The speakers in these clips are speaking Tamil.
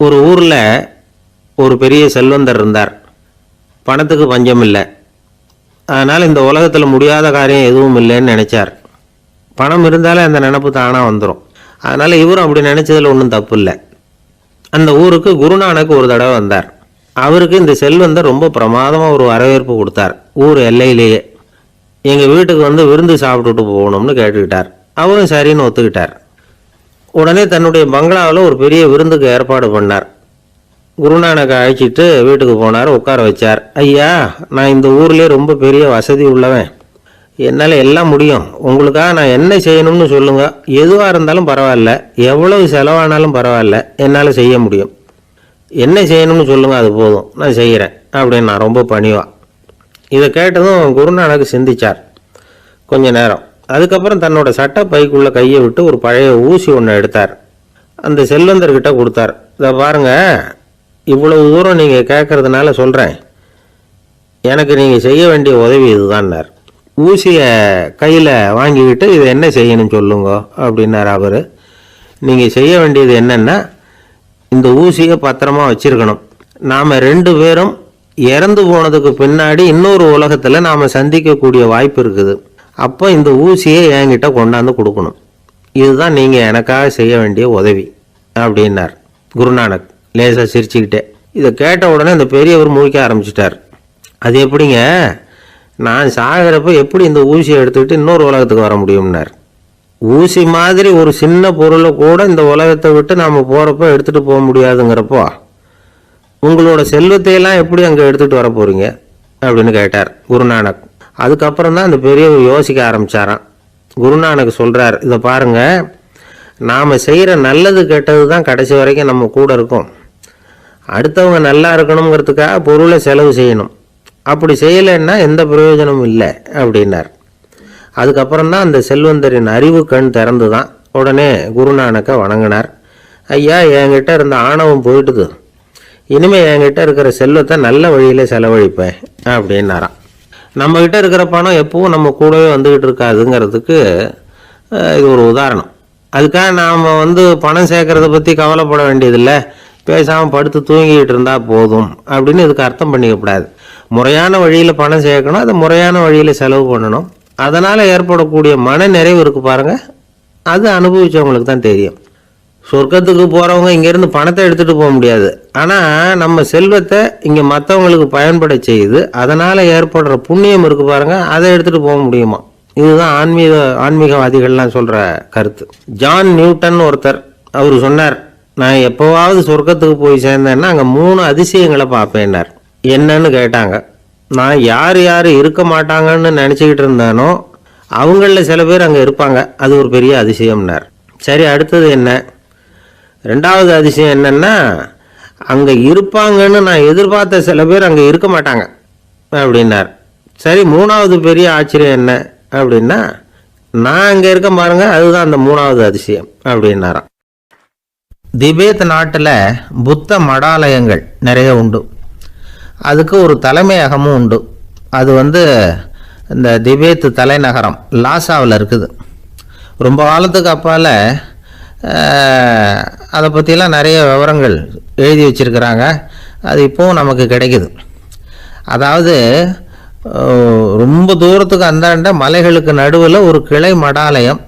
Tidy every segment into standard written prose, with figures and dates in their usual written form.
ஒரு ஊரில் ஒரு பெரிய செல்வந்தர் இருந்தார். பணத்துக்கு பஞ்சம் இல்லை. அதனால் இந்த உலகத்தில் முடியாத காரியம் எதுவும் இல்லைன்னு நினச்சார். பணம் இருந்தாலே அந்த நினப்பு தானாக வந்துடும். அதனால் இவரும் அப்படி நினச்சதில் ஒன்றும் தப்பு இல்லை. அந்த ஊருக்கு குருநானக் ஒரு தடவை வந்தார். அவருக்கு இந்த செல்வந்தர் ரொம்ப பிரமாதமாக ஒரு வரவேற்பு கொடுத்தார். ஊர் எல்லையிலேயே எங்கள் வீட்டுக்கு வந்து விருந்து சாப்பிட்டுட்டு போகணும்னு கேட்டுக்கிட்டார். அவரும் சரின்னு ஒத்துக்கிட்டார். உடனே தன்னுடைய பங்களாவில் ஒரு பெரிய விருந்துக்கு ஏற்பாடு பண்ணார். குருநானக்கை அழைச்சிட்டு வீட்டுக்கு போனார். உட்கார வச்சார். ஐயா, நான் இந்த ஊர்லேயே ரொம்ப பெரிய வசதி உள்ளவன். என்னால் எல்லாம் முடியும். உங்களுக்காக நான் என்ன செய்யணும்னு சொல்லுங்கள். எதுவாக இருந்தாலும் பரவாயில்ல, எவ்வளவு செலவானாலும் பரவாயில்ல, என்னால் செய்ய முடியும். என்ன செய்யணும்னு சொல்லுங்கள், அது போதும், நான் செய்கிறேன் அப்படின்னு நான் ரொம்ப பணிவா. இதை கேட்டதும் குருநானக் சிந்திச்சார் கொஞ்ச நேரம். அதுக்கப்புறம் தன்னோட சட்டை பைக்குள்ளே கையை விட்டு ஒரு பழைய ஊசி ஒன்று எடுத்தார். அந்த செல்வந்தர்கிட்ட கொடுத்தார். இதை பாருங்க, இவ்வளவு தூரம் நீங்கள் கேட்கறதுனால சொல்கிறேன். எனக்கு நீங்கள் செய்ய வேண்டிய உதவி இதுதான்னார். ஊசியை கையில் வாங்கிக்கிட்டு இதை என்ன செய்யணும்னு சொல்லுங்க அப்படின்னார் அவர். நீங்கள் செய்ய வேண்டியது என்னென்னா, இந்த ஊசியை பத்திரமா வச்சிருக்கணும். நாம் 2 பேரும் இறந்து போனதுக்கு பின்னாடி இன்னொரு உலகத்தில் நாம் சந்திக்கக்கூடிய வாய்ப்பு இருக்குது. அப்போ இந்த ஊசியை என்கிட்ட கொண்டாந்து கொடுக்கணும். இதுதான் நீங்கள் எனக்காக செய்ய வேண்டிய உதவி அப்படின்னார் குருநானக் லேசாக சிரிச்சுக்கிட்டே. இதை கேட்ட உடனே இந்த பெரியவர் முழிக்க ஆரம்பிச்சிட்டார். அது எப்படிங்க, நான் சாகிறப்ப எப்படி இந்த ஊசியை எடுத்துக்கிட்டு இன்னொரு உலகத்துக்கு வர முடியும்னார். ஊசி மாதிரி ஒரு சின்ன பொருளை கூட இந்த உலகத்தை விட்டு நாம் போகிறப்போ எடுத்துகிட்டு போக முடியாதுங்கிறப்போ உங்களோட செல்வத்தையெல்லாம் எப்படி அங்கே எடுத்துகிட்டு வர போகிறீங்க அப்படின்னு கேட்டார் குருநானக். அதுக்கப்புறம் தான் அந்த பெரியவர் யோசிக்க ஆரம்பித்தாராம். குருநானக் சொல்கிறார், இதை பாருங்கள், நாம் செய்கிற நல்லது கெட்டது தான் கடைசி வரைக்கும் நம்ம கூட இருக்கும். அடுத்தவங்க நல்லா இருக்கணுங்கிறதுக்காக பொருளை செலவு செய்யணும். அப்படி செய்யலைன்னா எந்த பிரயோஜனமும் இல்லை அப்படின்னார். அதுக்கப்புறம் தான் அந்த செல்வந்தரின் அறிவு கண் திறந்து தான். உடனே குருநானக்கை வணங்கினார். ஐயா, என்கிட்ட இருந்த ஆணவம் போயிட்டுது. இனிமேல் என்கிட்ட இருக்கிற செல்வத்தை நல்ல வழியில் செலவழிப்பேன் அப்படின்னாராம். நம்மக்கிட்ட இருக்கிற பணம் எப்பவும் நம்ம கூடவே வந்துக்கிட்டு இருக்காதுங்கிறதுக்கு இது ஒரு உதாரணம். அதுக்காக நாம் பணம் சேர்க்கறத பற்றி கவலைப்பட வேண்டியதில்லை, பேசாமல் படுத்து தூங்கிக்கிட்டு இருந்தால் போதும் அப்படின்னு இதுக்கு அர்த்தம் பண்ணிக்கப்படாது. முறையான வழியில் பணம் சேர்க்கணும், அதை முறையான வழியில் செலவு பண்ணணும். அதனால் ஏற்படக்கூடிய மன நிறைவு இருக்குது பாருங்கள், அது அனுபவித்தவங்களுக்கு தான் தெரியும். சொர்க்கத்துக்கு போகிறவங்க இங்கேருந்து பணத்தை எடுத்துகிட்டு போக முடியாது. ஆனால் நம்ம செல்வத்தை இங்கே மற்றவங்களுக்கு பயன்பட செய்யுது, அதனால் ஏற்படுற புண்ணியம் இருக்குது பாருங்கள், அதை எடுத்துகிட்டு போக முடியுமா. இதுதான் ஆன்மீகவாதிகள்லாம் சொல்கிற கருத்து. ஜான் நியூட்டன் ஒருத்தர், அவர் சொன்னார், நான் எப்போவாவது சொர்க்கத்துக்கு போய் சேர்ந்தேன்னா அங்கே 3 அதிசயங்களை பார்ப்பேன்னார். என்னன்னு கேட்டாங்க. நான் யார் யார் இருக்க மாட்டாங்கன்னு நினச்சிக்கிட்டு இருந்தானோ அவங்களில் சில பேர் அங்கே இருப்பாங்க, அது ஒரு பெரிய அதிசயம்னார். சரி, அடுத்தது என்ன? 2வது அதிசயம் என்னன்னா, அங்கே இருப்பாங்கன்னு நான் எதிர்பார்த்த சில பேர் அங்கே இருக்க மாட்டாங்க அப்படின்னார். சரி, 3வது பெரிய ஆச்சரியம் என்ன அப்படின்னா, நான் அங்கே இருக்க பாருங்க, அதுதான் அந்த 3வது அதிசயம் அப்படின்னாராம். திபேத் நாட்டில் புத்த மடாலயங்கள் நிறைய உண்டு. அதுக்கு ஒரு தலைமையகமும் உண்டு. அது இந்த திபேத் தலைநகரம் லாசாவில் இருக்குது. ரொம்ப காலத்துக்கு அப்பால் அதை பற்றிலாம் நிறைய விவரங்கள் எழுதி வச்சுருக்கிறாங்க. அது இப்போவும் நமக்கு கிடைக்குது. அதாவது ரொம்ப தூரத்துக்கு அந்தாண்ட மலைகளுக்கு நடுவில் ஒரு கிளை மடாலயம்.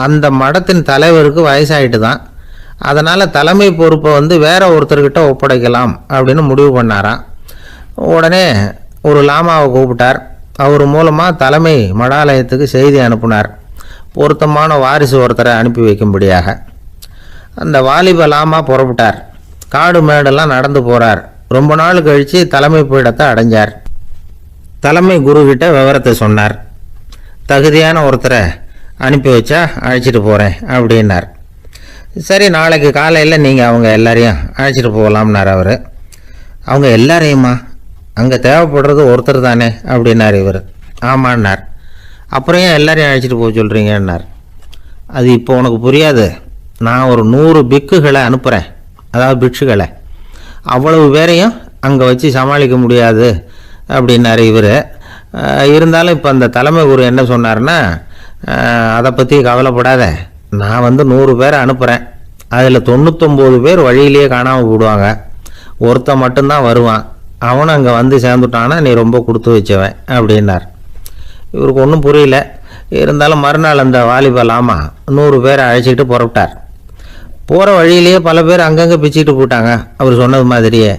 அந்த மடத்தின் தலைவருக்கு வயசாகிட்டு தான். அதனால் தலைமை பொறுப்பை வேற ஒருத்தர்கிட்ட ஒப்படைக்கலாம் அப்படின்னு முடிவு பண்ணாராம். உடனே ஒரு லாமாவை கூப்பிட்டார். அவர் மூலமாக தலைமை மடாலயத்துக்கு செய்தி அனுப்புனார், பொருத்தமான வாரிசு ஒருத்தரை அனுப்பி வைக்கும்படியாக. அந்த வாலிப லாமா புறப்பட்டார். காடு மேடெல்லாம் நடந்து போகிறார். ரொம்ப நாள் கழித்து தலைமை பீடத்தை அடைஞ்சார். தலைமை குருக்கிட்ட விவரத்தை சொன்னார். தகுதியான ஒருத்தரை அனுப்பி வச்சா அழைச்சிட்டு போகிறேன் அப்படின்னார். சரி, நாளைக்கு காலையில் நீங்கள் அவங்க எல்லாரையும் அழைச்சிட்டு போகலாம்னார் அவர். அவங்க எல்லாரையுமா? அங்கே தேவைப்படுறது ஒருத்தர் தானே அப்படின்னார் இவர். ஆமான்னார். அப்புறம் ஏன் எல்லாரையும் அழைச்சிட்டு போக சொல்கிறீங்கன்னார். அது இப்போ உனக்கு புரியாது. நான் ஒரு 100 பிக்குகளை அனுப்புகிறேன், அதாவது பிட்சுகளை. அவ்வளவு பேரையும் அங்கே வச்சு சமாளிக்க முடியாது அப்படின்னார் இவர். இருந்தாலும் இப்போ அந்த தலைமை குரு என்ன சொன்னார்னா, அதை பற்றி கவலைப்படாத, நான் 100 பேரை அனுப்புகிறேன். அதில் 99 பேர் வழியிலேயே காணாமல் போடுவாங்க. ஒருத்தன் மட்டும்தான் வருவான். அவனும் அங்கே வந்து சேர்ந்துட்டானா நீ ரொம்ப கொடுத்து வச்சவன் அப்படின்னார். இவருக்கு ஒன்றும் புரியல. இருந்தாலும் மறுநாள் அந்த வாலிபலாமா 100 பேரை அழைச்சிக்கிட்டு புறப்பட்டார். போகிற வழியிலேயே பல பேர் அங்கங்கே பிச்சுக்கிட்டு போட்டாங்க. அவர் சொன்னது மாதிரியே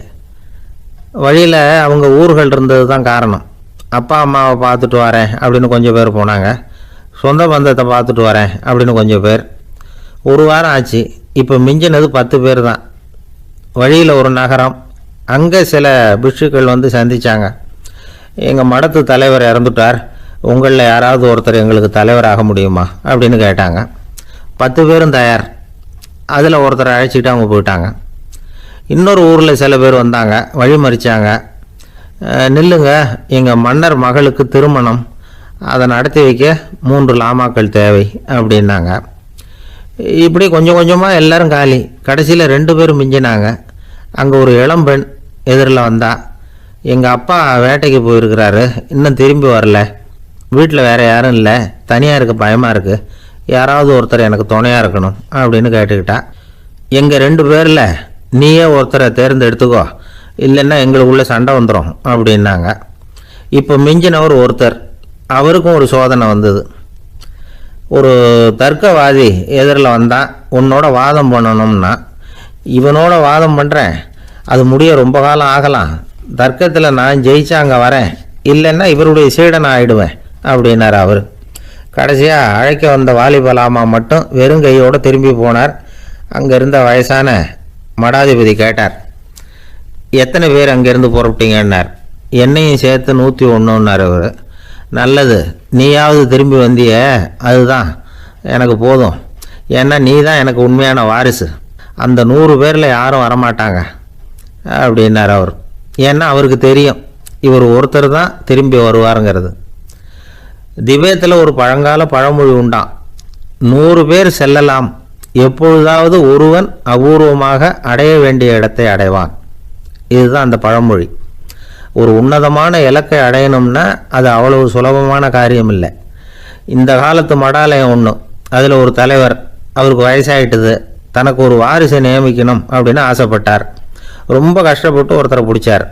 வழியில் அவங்க ஊர்கள் இருந்தது தான் காரணம். அப்பா அம்மாவை பார்த்துட்டு வரேன் அப்படின்னு கொஞ்சம் பேர் போனாங்க. சொந்த பந்தத்தை பார்த்துட்டு வரேன் அப்படின்னு கொஞ்சம் பேர். ஒரு வாரம் ஆச்சு. இப்போ மிஞ்சினது 10 பேர் தான். வழியில் ஒரு நகரம். அங்கே சில பிட்சுக்கள் வந்து சந்தித்தாங்க. எங்கள் மடத்து தலைவர் இறந்துட்டார், உங்களில் யாராவது ஒருத்தர் எங்களுக்கு தலைவராக முடியுமா அப்படின்னு கேட்டாங்க. 10 பேரும் தயார். அதில் ஒருத்தரை அழைச்சிக்கிட்டு அவங்க போயிட்டாங்க. இன்னொரு ஊரில் சில பேர் வந்தாங்க, வழி மறிச்சாங்க. நில்லுங்க, எங்கள் மன்னர் மகளுக்கு திருமணம், அதை நடத்தி வைக்க 3 லாமாக்கள் தேவை அப்படின்னாங்க. இப்படி கொஞ்சம் கொஞ்சமாக எல்லோரும் காலி. கடைசியில் 2 பேரும் மிஞ்சினாங்க. அங்கே ஒரு இளம்பெண் எதிரில் வந்தா. எங்கள் அப்பா வேட்டைக்கு போயிருக்கிறாரு, இன்னும் திரும்பி வரல, வீட்டில் வேறு யாரும் இல்லை, தனியாக இருக்க பயமாக இருக்குது, யாராவது ஒருத்தர் எனக்கு துணையாக இருக்கணும் அப்படின்னு கேட்டுக்கிட்டா. எங்கள் 2 பேரில் நீயே ஒருத்தரை தேர்ந்தெடுத்துக்கோ, இல்லைன்னா எங்களுக்குள்ளே சண்டை வந்துடும் அப்படின்னாங்க. இப்போ மிஞ்சினவர் ஒருத்தர். அவருக்கும் ஒரு சோதனை வந்தது. ஒரு தர்க்கவாதி எதிரில் வந்தான். உன்னோட வாதம் பண்ணணும்னா. இவனோட வாதம் பண்ணுறேன், அது முடிய ரொம்ப காலம் ஆகலாம், தர்க்கத்தில் நான் ஜெயிச்சா அங்கே வரேன், இல்லைன்னா இவருடைய சீடனை ஆகிடுவேன் அப்படின்னார் அவர். கடைசியாக அழைக்க வந்த வாலிபலாமா மட்டும் வெறும் கையோடு திரும்பி போனார். அங்கே இருந்த வயசான மடாதிபதி கேட்டார், எத்தனை பேர் அங்கேருந்து புறப்பட்டீங்கன்னார். என்னையும் சேர்த்து 101ன்னார் அவர். நல்லது, நீயாவது திரும்பி வந்திய, அதுதான் எனக்கு போதும், ஏன்னா நீ தான் எனக்கு உண்மையான வாரிசு, அந்த 100 பேரில் யாரும் வரமாட்டாங்க அப்படின்னார் அவர். ஏன்னா அவருக்கு தெரியும் இவர் ஒருத்தர் தான் திரும்பி வருவாருங்கிறது. திபேத்தில் ஒரு பழங்கால பழமொழி உண்டான், 100 பேர் செல்லலாம், எப்பொழுதாவது ஒருவன் அபூர்வமாக அடைய வேண்டிய இடத்தை அடைவான். இதுதான் அந்த பழமொழி. ஒரு உன்னதமான இலக்கை அடையணும்னா அது அவ்வளவு சுலபமான காரியம் இல்லை. இந்த காலத்து மடாலயம் ஒன்று, அதில் ஒரு தலைவர், அவருக்கு வயசாகிட்டுது, தனக்கு ஒரு வாரிசை நியமிக்கணும் அப்படின்னு ஆசைப்பட்டார். ரொம்ப கஷ்டப்பட்டு ஒருத்தரை பிடிச்சார்.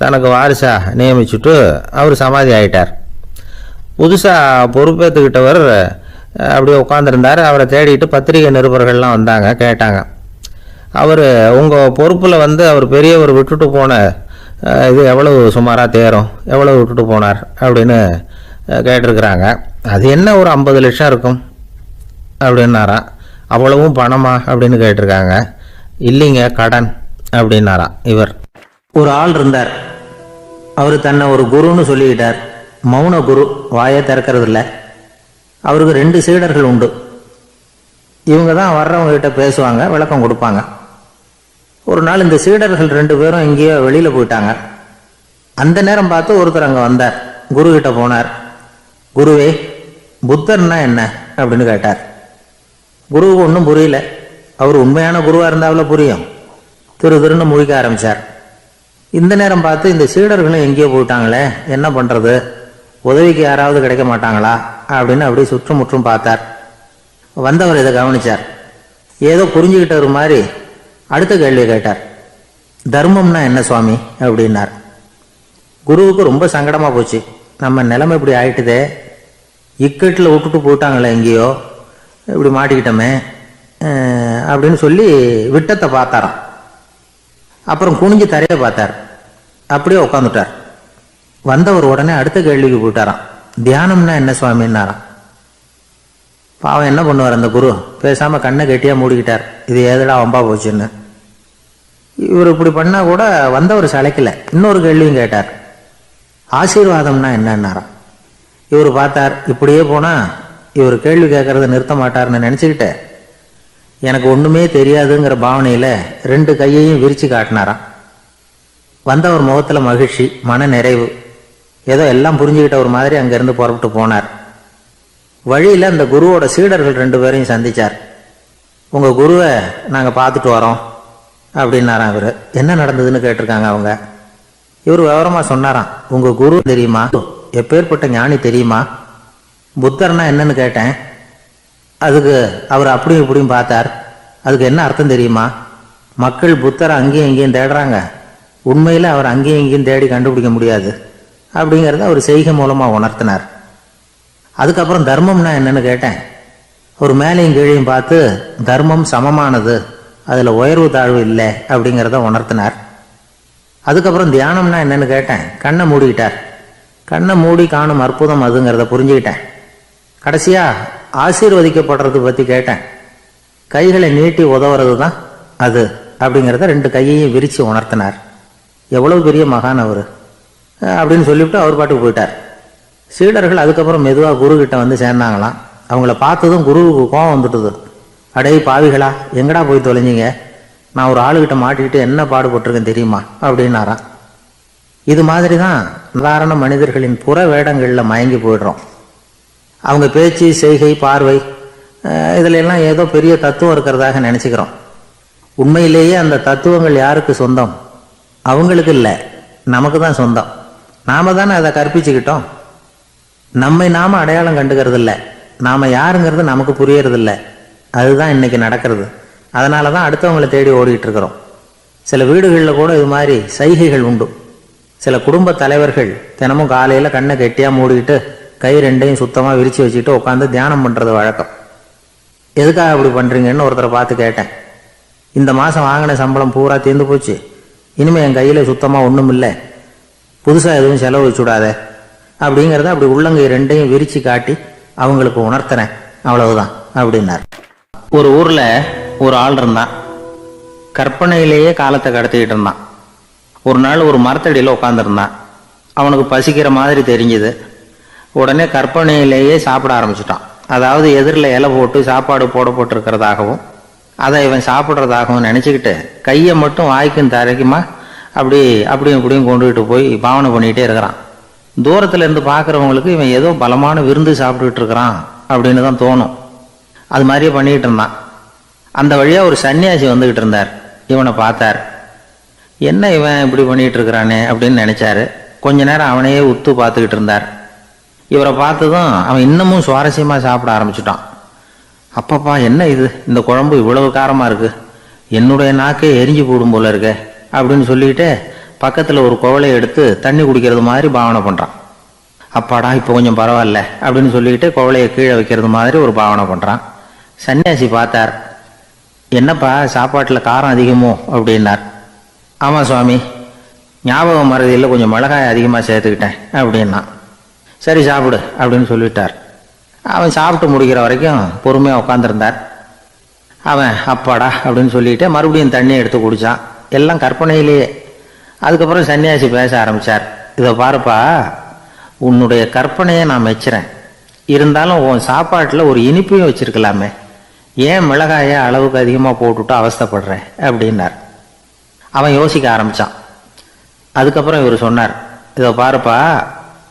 தனக்கு வாரிசாக நியமிச்சுட்டு அவர் சமாதி ஆகிட்டார். புதுசாக பொறுப்பேற்றுக்கிட்டவர் அப்படியே உட்காந்துருந்தார். அவரை தேடிட்டு பத்திரிகை நிருபர்கள்லாம் வந்தாங்க, கேட்டாங்க. அவர் உங்கள் பொறுப்பில் வந்து அவர் பெரியவர் விட்டுட்டு போன இது எவ்வளவு சுமாராக தேரும், எவ்வளவு விட்டுட்டு போனார் அப்படின்னு கேட்டிருக்கிறாங்க. அது என்ன ஒரு 50 லட்சம் இருக்கும் அப்படின்னாராம். அவ்வளவும் பணமா அப்படின்னு கேட்டிருக்காங்க. இல்லைங்க, கடன் அப்படின்னாராம் இவர். ஒரு ஆள் இருந்தார். அவர் தன்னை ஒரு குருன்னு சொல்லிக்கிட்டார். மௌன குரு, வாயை திறக்கிறதில்ல. அவருக்கு 2 சீடர்கள் உண்டு. இவங்க தான் வர்றவங்க கிட்ட பேசுவாங்க, விளக்கம் கொடுப்பாங்க. ஒரு நாள் இந்த சீடர்கள் 2 பேரும் எங்கேயோ வெளியில் போயிட்டாங்க. அந்த நேரம் பார்த்து ஒருத்தர் அங்கே வந்தார். குரு கிட்ட போனார். குருவே, புத்தர்னா என்ன அப்படின்னு கேட்டார். குருவுக்கு ஒன்றும் புரியல. அவர் உண்மையான குருவாக இருந்தாவில புரியும். திருன்னு முழிக்க ஆரம்பித்தார். இந்த நேரம் பார்த்து இந்த சீடர்களும் எங்கேயோ போயிட்டாங்களே, என்ன பண்ணுறது, உதவிக்கு யாராவது கிடைக்க மாட்டாங்களா அப்படின்னு அப்படியே சுற்றுமுற்றும் பார்த்தார். வந்தவர் இதை கவனிச்சார். ஏதோ புரிஞ்சுக்கிட்டவர் மாதிரி அடுத்த கேள்வியை கேட்டார். தர்மம்னா என்ன சுவாமி அப்படின்னார். குருவுக்கு ரொம்ப சங்கடமாக போச்சு. நம்ம நிலைமை இப்படி ஆயிட்டுதே, இக்கட்டில் விட்டுட்டு போயிட்டாங்களே, எங்கேயோ இப்படி மாட்டிக்கிட்டோமே அப்படின்னு சொல்லி விட்டத்தை பார்த்தாராம். அப்புறம் குனிஞ்சு தரையை பார்த்தார். அப்படியே உட்காந்துட்டார். வந்தவர் உடனே அடுத்த கேள்விக்கு போயிட்டாராம். தியானம்னா என்ன சுவாமின்னாராம். பாவம் என்ன பண்ணுவார் அந்த குரு, பேசாமல் கண்ணை கெட்டியாக மூடிக்கிட்டார். இது ஏதடா வம்பா போச்சுன்னு. இவர் இப்படி பண்ணால் கூட வந்தவர் சளைக்கல. இன்னொரு கேள்வியும் கேட்டார். ஆசீர்வாதம்னா என்னன்னாராம். இவர் பார்த்தார். இப்படியே போனால் இவர் கேள்வி கேட்கறத நிறுத்த மாட்டார்னு நினச்சிக்கிட்டு எனக்கு ஒன்றுமே தெரியாதுங்கிற பாவனையில் 2 கையையும் விரித்து காட்டினாராம். வந்தவர் முகத்தில் மகிழ்ச்சி, மன நிறைவு, ஏதோ எல்லாம் புரிஞ்சுக்கிட்ட ஒரு மாதிரி அங்கேருந்து புறப்பட்டு போனார். வழியில் அந்த குருவோட சீடர்கள் 2 பேரையும் சந்தித்தார். உங்கள் குருவை நாங்கள் பார்த்துட்டு வரோம் அப்படின்னாராம். இவர் என்ன நடந்ததுன்னு கேட்டிருக்காங்க அவங்க. இவர் விவரமாக சொன்னாராம். உங்கள் குரு தெரியுமா, எப்பேற்பட்ட ஞானி தெரியுமா, புத்தர்னா என்னன்னு கேட்டேன். அதுக்கு அவர் அப்படியும் இப்படியும் பார்த்தார். அதுக்கு என்ன அர்த்தம் தெரியுமா? மக்கள் புத்தரை அங்கேயும் இங்கேயும் தேடுறாங்க, உண்மையில் அவர் அங்கேயும் இங்கேயும் தேடி கண்டுபிடிக்க முடியாது அப்படிங்கிறத அவர் செய்கை மூலமாக உணர்த்தினார். அதுக்கப்புறம் தர்மம்னா என்னன்னு கேட்டேன். ஒரு மேலையும் கீழையும் பார்த்து தர்மம் சமமானது, அதில் உயர்வு தாழ்வு இல்லை அப்படிங்கிறத உணர்த்தினார். அதுக்கப்புறம் தியானம்னா என்னன்னு கேட்டேன். கண்ணை மூடிக்கிட்டார். கண்ணை மூடி காணும் அற்புதம் அதுங்கிறத புரிஞ்சுக்கிட்டேன். கடைசியாக ஆசீர்வதிக்கப்படுறது பற்றி கேட்டேன். கைகளை நீட்டி உதவுறது தான் அது அப்படிங்கிறத 2 கையையும் விரித்து உணர்த்தினார். எவ்வளவு பெரிய மகான் அவர் அப்படின்னு சொல்லிவிட்டு அவர் பாட்டுக்கு போயிட்டார். சீடர்கள் அதுக்கப்புறம் மெதுவாக குருக்கிட்ட வந்து சேர்ந்தாங்களாம். அவங்கள பார்த்ததும் குருவுக்கு கோபம் வந்துட்டுது. அடே பாவிகளா, எங்கடா போய் தொலைஞ்சிங்க? நான் ஒரு ஆளுகிட்ட மாட்டிக்கிட்டு என்ன பாடுபட்டிருக்கேன் தெரியுமா அப்படின்னாராம். இது மாதிரி தான் சாதாரண மனிதர்களின் புற வேடங்களில் மயங்கி போயிடுறோம். அவங்க பேச்சு, செய்கை, பார்வை இதில் எல்லாம் ஏதோ பெரிய தத்துவம் இருக்கிறதாக நினச்சிக்கிறோம். உண்மையிலேயே அந்த தத்துவங்கள் யாருக்கு சொந்தம்? அவங்களுக்கு இல்லை, நமக்கு தான் சொந்தம். நாம தானே அதை கற்பிச்சுக்கிட்டோம். நம்மை நாம அடையாளம் கண்டுக்கிறது இல்லை, நாம யாருங்கிறது நமக்கு புரியறதில்ல. அதுதான் இன்னைக்கு நடக்கிறது. அதனால தான் அடுத்தவங்களை தேடி ஓடிட்டு இருக்கிறோம். சில வீடுகளில் கூட இது மாதிரி சைகைகள் உண்டு. சில குடும்ப தலைவர்கள் தினமும் காலையில் கண்ணை கெட்டியாக மூடிக்கிட்டு கை 2ஐயும் சுத்தமாக விரித்து வச்சுக்கிட்டு உட்காந்து தியானம் பண்ணுறது வழக்கம். எதுக்காக அப்படி பண்ணுறீங்கன்னு ஒருத்தரை பார்த்து கேட்டேன். இந்த மாதம் வாங்கின சம்பளம் பூரா தீர்ந்து போச்சு, இனிமேல் என் கையில் சுத்தமாக ஒன்றும் இல்லை, புதுசாக எதுவும் செலவு வச்சுடாத அப்படிங்கிறத அப்படி உள்ளங்கை 2ஐயும் விரித்து காட்டி அவங்களுக்கு உணர்த்தினேன், அவ்வளவுதான் அப்படின்னார். ஒரு ஊரில் ஒரு ஆள் இருந்தான். கற்பனையிலேயே காலத்தை கடத்திக்கிட்டு இருந்தான். ஒரு நாள் ஒரு மரத்தடியில் உட்காந்துருந்தான். அவனுக்கு பசிக்கிற மாதிரி தெரிஞ்சுது. உடனே கற்பனையிலேயே சாப்பிட ஆரம்பிச்சிட்டான். அதாவது எதிரில் இலை போட்டு சாப்பாடு போடப்பட்டிருக்கிறதாகவும் அதை இவன் சாப்பிட்றதாகவும் நினச்சிக்கிட்டு கையை மட்டும் வாய்க்கும் தரைக்குமா அப்படியும் இப்படியும் கொண்டுகிட்டு போய் பாவனை பண்ணிகிட்டே இருக்கிறான். தூரத்தில் இருந்து பார்க்குறவங்களுக்கு இவன் ஏதோ பலமான விருந்து சாப்பிட்டுக்கிட்டு இருக்கிறான் அப்படின்னு தான் தோணும். அது மாதிரியே பண்ணிக்கிட்டு இருந்தான். அந்த வழியாக ஒரு சன்னியாசி வந்துக்கிட்டு இருந்தார். இவனை பார்த்தார். என்ன இவன் இப்படி பண்ணிகிட்டு இருக்கிறானே அப்படின்னு நினச்சாரு. கொஞ்ச நேரம் அவனையே உத்து பார்த்துக்கிட்டு இருந்தார். இவரை பார்த்ததும் அவன் இன்னமும் சுவாரஸ்யமாக சாப்பிட ஆரம்பிச்சிட்டான். அப்பப்பா, என்ன இது, இந்த குழம்பு இவ்வளவு காரமாக இருக்குது, என்னுடைய நாக்கே எரிஞ்சு போடும் போல இருக்க அப்படின்னு சொல்லிட்டு பக்கத்தில் ஒரு குவளையை எடுத்து தண்ணி குடிக்கிறது மாதிரி பாவனை பண்ணுறான். அப்பாடா, இப்போ கொஞ்சம் பரவாயில்ல அப்படின்னு சொல்லிக்கிட்டு குவளையை கீழே வைக்கிறது மாதிரி ஒரு பாவனை பண்ணுறான். சன்னியாசி பார்த்தார். என்னப்பா, சாப்பாட்டில் காரம் அதிகமோ அப்படின்னார். ஆமாம் சுவாமி, ஞாபகம் மறதியில் கொஞ்சம் மிளகாய் அதிகமாக சேர்த்துக்கிட்டேன் அப்படின்னா. சரி சாப்பிடு அப்படின்னு சொல்லிட்டார். அவன் சாப்பிட்டு முடிக்கிற வரைக்கும் பொறுமையாக உட்காந்துருந்தார். அவன் அப்பாடா அப்படின்னு சொல்லிட்டு மறுபடியும் தண்ணியை எடுத்து குடித்தான். எல்லாம் கற்பனையிலேயே. அதுக்கப்புறம் சன்னியாசி பேச ஆரம்பித்தார். இதை பாருப்பா, உன்னுடைய கற்பனையை நான் மெச்சுறேன், இருந்தாலும் உன் சாப்பாட்டில் ஒரு இனிப்பையும் வச்சிருக்கலாமே, ஏன் மிளகாயை அளவுக்கு அதிகமாக போட்டுவிட்டு அவஸ்தைப்படுறேன் அப்படின்னார். அவன் யோசிக்க ஆரம்பித்தான். அதுக்கப்புறம் இவர் சொன்னார், இதை பாருப்பா,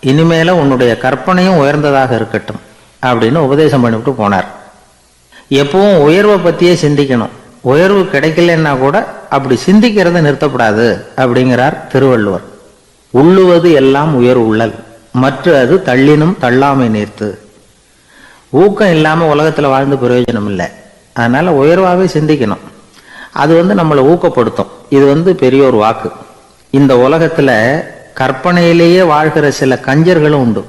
இனிமேல உன்னுடைய கற்பனையும் உயர்ந்ததாக இருக்கட்டும் அப்படின்னு உபதேசம் பண்ணிவிட்டு போனார். எப்பவும் உயர்வை பற்றியே சிந்திக்கணும். உயர்வு கிடைக்கலன்னா கூட அப்படி சிந்திக்கிறத நிறுத்தப்படாது அப்படிங்கிறார் திருவள்ளுவர். உள்ளுவது எல்லாம் உயர் உள்ளல், மற்ற அது தள்ளினும் தள்ளாமை நீர்த்து. ஊக்கம் இல்லாமல் உலகத்தில் வாழ்ந்து பிரயோஜனம் இல்லை. அதனால உயர்வாகவே சிந்திக்கணும். அது நம்மளை ஊக்கப்படுத்தும். இது பெரியோர் வாக்கு. இந்த உலகத்தில் கற்பனையிலேயே வாழ்கிற சில கஞ்சர்களும் உண்டு.